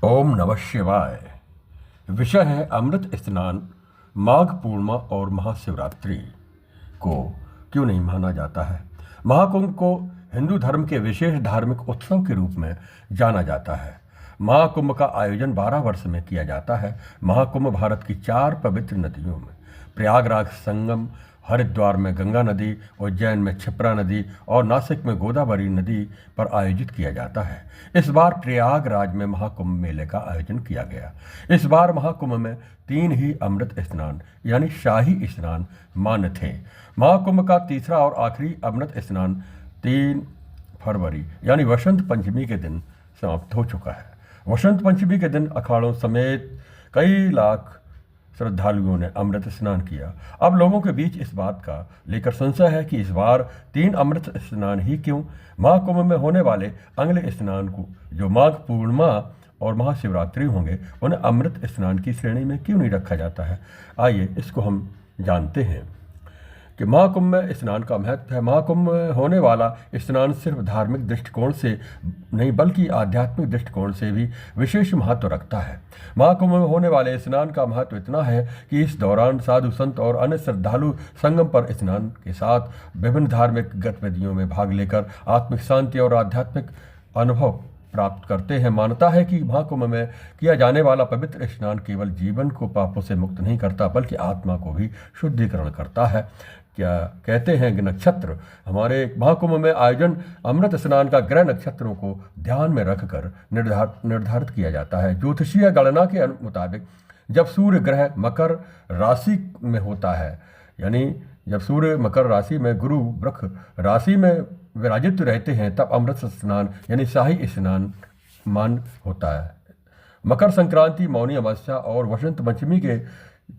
ओम नमः शिवाय। विषय है अमृत स्नान। माघ पूर्णिमा और महाशिवरात्रि को क्यों नहीं माना जाता है। महाकुंभ को हिंदू धर्म के विशेष धार्मिक उत्सव के रूप में जाना जाता है। महाकुंभ का आयोजन 12 वर्ष में किया जाता है। महाकुंभ भारत की 4 पवित्र नदियों में प्रयागराज संगम, हरिद्वार में गंगा नदी, उज्जैन में क्षिप्रा नदी और नासिक में गोदावरी नदी पर आयोजित किया जाता है। इस बार प्रयागराज में महाकुंभ मेले का आयोजन किया गया। इस बार महाकुंभ में 3 ही अमृत स्नान यानी शाही स्नान मान्य थे। महाकुंभ का तीसरा और आखिरी अमृत स्नान 3 फरवरी यानी वसंत पंचमी के दिन समाप्त हो चुका है। वसंत पंचमी के दिन अखाड़ों समेत कई लाख श्रद्धालुओं ने अमृत स्नान किया। अब लोगों के बीच इस बात का लेकर संशय है कि इस बार 3 अमृत स्नान ही क्यों। महाकुंभ में होने वाले अगले स्नान को जो माघ पूर्णिमा और महाशिवरात्रि होंगे उन्हें अमृत स्नान की श्रेणी में क्यों नहीं रखा जाता है। आइए इसको हम जानते हैं कि महाकुंभ में स्नान का महत्व है। महाकुंभ में होने वाला स्नान सिर्फ धार्मिक दृष्टिकोण से नहीं बल्कि आध्यात्मिक दृष्टिकोण से भी विशेष महत्व रखता है। महाकुंभ में होने वाले स्नान का महत्व इतना है कि इस दौरान साधु संत और अन्य श्रद्धालु संगम पर स्नान के साथ विभिन्न धार्मिक गतिविधियों में भाग लेकर आत्मिक शांति और आध्यात्मिक अनुभव प्राप्त करते हैं। मान्यता है कि महाकुंभ में किया जाने वाला पवित्र स्नान केवल जीवन को पापों से मुक्त नहीं करता बल्कि आत्मा को भी शुद्धिकरण करता है। क्या कहते हैं कि नक्षत्र हमारे महाकुंभ में आयोजन अमृत स्नान का ग्रह नक्षत्रों को ध्यान में रखकर निर्धारित किया जाता है। ज्योतिषीय गणना के मुताबिक जब सूर्य ग्रह मकर राशि में होता है यानी जब सूर्य मकर राशि में गुरु वृष राशि में विराजित रहते हैं तब अमृत स्नान यानी शाही स्नान मान होता है। मकर संक्रांति, मौनी अमावस्या और वसंत पंचमी के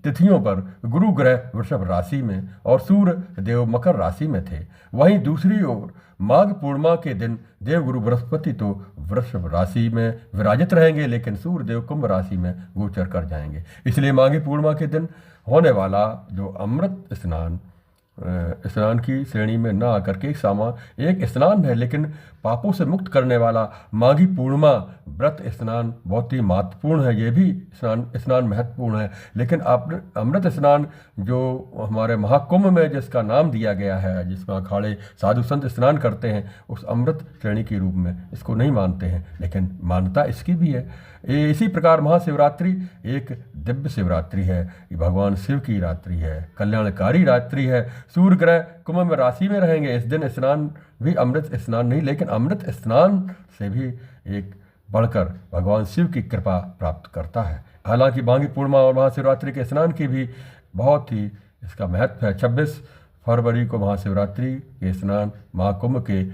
तिथियों पर गुरु ग्रह वृषभ राशि में और सूर्य देव मकर राशि में थे। वहीं दूसरी ओर माघ पूर्णिमा के दिन देवगुरु बृहस्पति तो वृषभ राशि में विराजित रहेंगे लेकिन सूर्य देव कुंभ राशि में गोचर कर जाएंगे। इसलिए माघी पूर्णिमा के दिन होने वाला जो अमृत स्नान की श्रेणी में न आकर के एक स्नान है लेकिन पापों से मुक्त करने वाला माघी पूर्णिमा व्रत स्नान बहुत ही महत्वपूर्ण है। ये भी स्नान महत्वपूर्ण है लेकिन अमृत स्नान जो हमारे महाकुंभ में जिसका नाम दिया गया है, जिसमें अखाड़े साधु संत स्नान करते हैं, उस अमृत श्रेणी के रूप में इसको नहीं मानते हैं लेकिन मान्यता इसकी भी है। इसी प्रकार महाशिवरात्रि एक दिव्य शिवरात्रि है। ये भगवान शिव की रात्रि है, कल्याणकारी रात्रि है। सूर्य ग्रह कुंभ में राशि में रहेंगे। इस दिन स्नान भी अमृत स्नान नहीं लेकिन अमृत स्नान से भी एक बढ़कर भगवान शिव की कृपा प्राप्त करता है। हालांकि माघी पूर्णिमा और महाशिवरात्रि के स्नान की भी बहुत ही इसका महत्व है। 26 फरवरी को महाशिवरात्रि के स्नान महाकुंभ के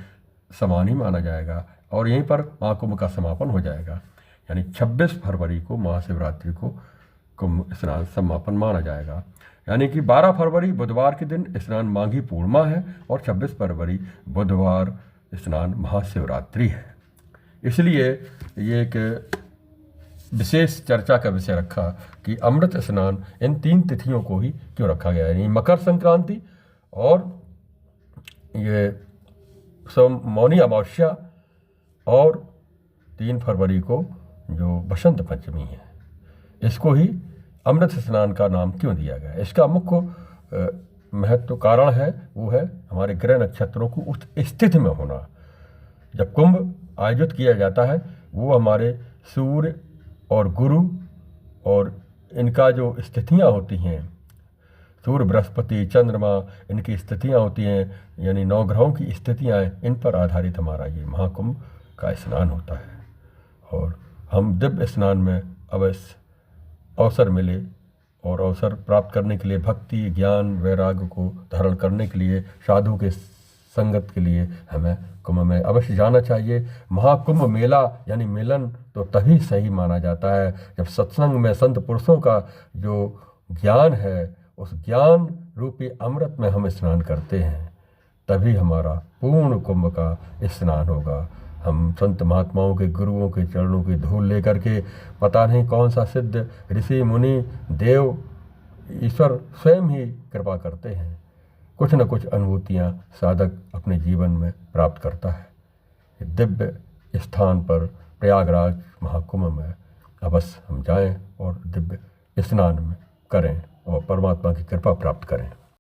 समान ही माना जाएगा और यहीं पर महाकुंभ का समापन हो जाएगा यानी 26 फरवरी को महाशिवरात्रि को कुंभ स्नान समापन माना जाएगा। यानी कि 12 फरवरी बुधवार के दिन स्नान माघी पूर्णिमा है और 26 फरवरी बुधवार स्नान महाशिवरात्रि है। इसलिए ये एक विशेष चर्चा का विषय रखा कि अमृत स्नान इन 3 तिथियों को ही क्यों रखा गया है, यानी मकर संक्रांति और ये मौनी अमावस्या और 3 फरवरी को जो बसंत पंचमी है, इसको ही अमृत स्नान का नाम क्यों दिया गया है। इसका मुख्य महत्व कारण है वो है हमारे ग्रह नक्षत्रों को उस स्थिति में होना। जब कुंभ आयोजित किया जाता है वो हमारे सूर्य और गुरु और इनका जो स्थितियाँ होती हैं, सूर्य बृहस्पति चंद्रमा, इनकी स्थितियाँ होती हैं यानी 9 ग्रहों की स्थितियाँ हैं, इन पर आधारित हमारा ये महाकुंभ का स्नान होता है। और हम दिव्य स्नान में अवश्य अवसर मिले और अवसर प्राप्त करने के लिए भक्ति ज्ञान वैराग्य को धारण करने के लिए साधु के संगत के लिए हमें कुंभ में अवश्य जाना चाहिए। महाकुंभ मेला यानी मिलन तो तभी सही माना जाता है जब सत्संग में संत पुरुषों का जो ज्ञान है उस ज्ञान रूपी अमृत में हम स्नान करते हैं, तभी हमारा पूर्ण कुंभ का स्नान होगा। हम संत महात्माओं के गुरुओं के चरणों की धूल लेकर के पता नहीं कौन सा सिद्ध ऋषि मुनि देव ईश्वर स्वयं ही कृपा करते हैं। कुछ न कुछ अनुभूतियाँ साधक अपने जीवन में प्राप्त करता है। दिव्य स्थान पर प्रयागराज महाकुंभ में अवश्य हम जाएं और दिव्य स्नान में करें और परमात्मा की कृपा प्राप्त करें।